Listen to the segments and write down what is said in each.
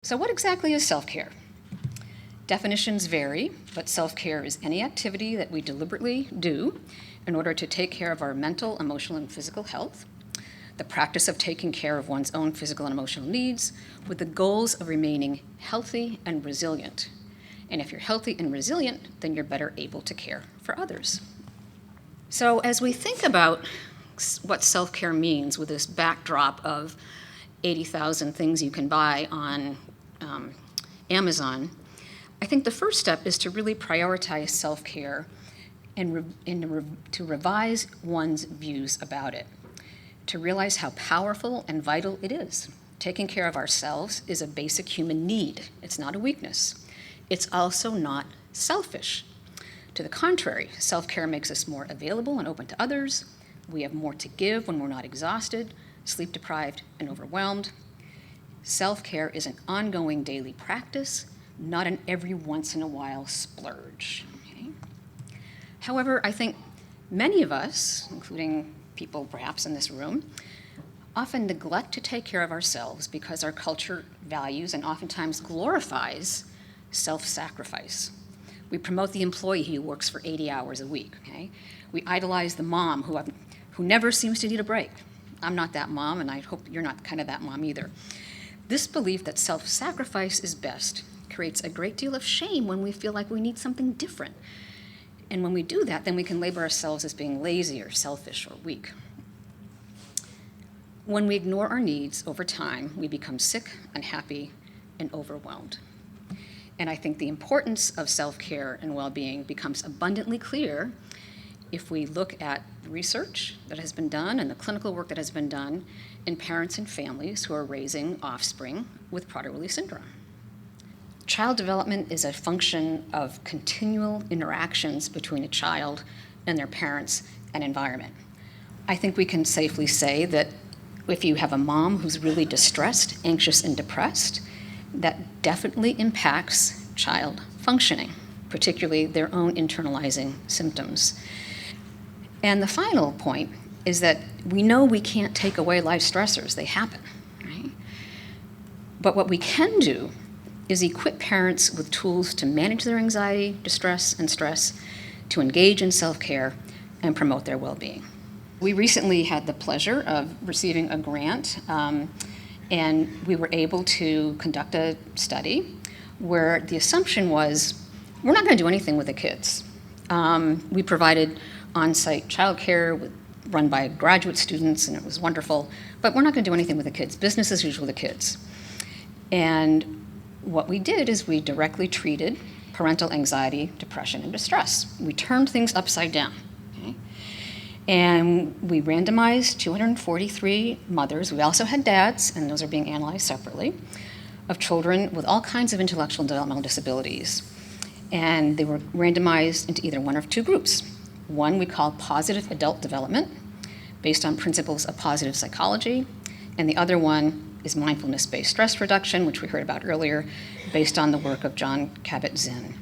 So what exactly is self-care? Definitions vary, but self-care is any activity that we deliberately do in order to take care of our mental, emotional, and physical health, the practice of taking care of one's own physical and emotional needs with the goals of remaining healthy and resilient. And if you're healthy and resilient, then you're better able to care for others. So as we think about what self-care means with this backdrop of 80,000 things you can buy on Amazon, I think the first step is to really prioritize self-care and to revise one's views about it, to realize how powerful and vital it is. Taking care of ourselves is a basic human need. It's not a weakness. It's also not selfish. To the contrary, self-care makes us more available and open to others. We have more to give when we're not exhausted, sleep-deprived, and overwhelmed. Self-care is an ongoing daily practice, not an every once in a while splurge. Okay? However, I think many of us, including people perhaps in this room, often neglect to take care of ourselves because our culture values and oftentimes glorifies self-sacrifice. We promote the employee who works for 80 hours a week. Okay? We idolize the mom who never seems to need a break. I'm not that mom, and I hope you're not kind of that mom either. This belief that self-sacrifice is best creates a great deal of shame when we feel like we need something different. And when we do that, then we can label ourselves as being lazy or selfish or weak. When we ignore our needs over time, we become sick, unhappy, and overwhelmed. And I think the importance of self-care and well-being becomes abundantly clear if we look at research that has been done and the clinical work that has been done in parents and families who are raising offspring with Prader-Willi syndrome. Child development is a function of continual interactions between a child and their parents and environment. I think we can safely say that if you have a mom who's really distressed, anxious, and depressed, that definitely impacts child functioning, particularly their own internalizing symptoms. And the final point is that we know we can't take away life stressors. They happen, right? But what we can do is equip parents with tools to manage their anxiety, distress, and stress, to engage in self-care, and promote their well-being. We recently had the pleasure of receiving a grant, and we were able to conduct a study where the assumption was, we're not going to do anything with the kids. We provided on-site childcare run by graduate students, and it was wonderful, but we're not going to do anything with the kids. Business as usual with the kids. And what we did is we directly treated parental anxiety, depression, and distress. We turned things upside down. Okay? And we randomized 243 mothers. We also had dads, and those are being analyzed separately, of children with all kinds of intellectual and developmental disabilities. And they were randomized into either one of two groups. One we call positive adult development, based on principles of positive psychology, and the other one is mindfulness-based stress reduction, which we heard about earlier, based on the work of John Kabat-Zinn.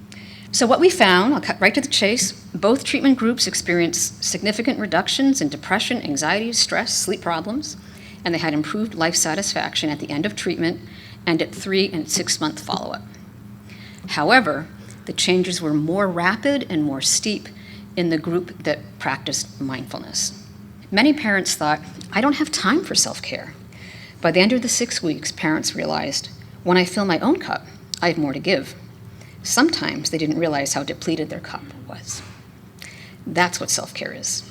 So what we found, I'll cut right to the chase, both treatment groups experienced significant reductions in depression, anxiety, stress, sleep problems, and they had improved life satisfaction at the end of treatment and at 3 and 6 month follow-up. However, the changes were more rapid and more steep in the group that practiced mindfulness. Many parents thought, I don't have time for self-care. By the end of the 6 weeks, parents realized, when I fill my own cup, I have more to give. Sometimes they didn't realize how depleted their cup was. That's what self-care is.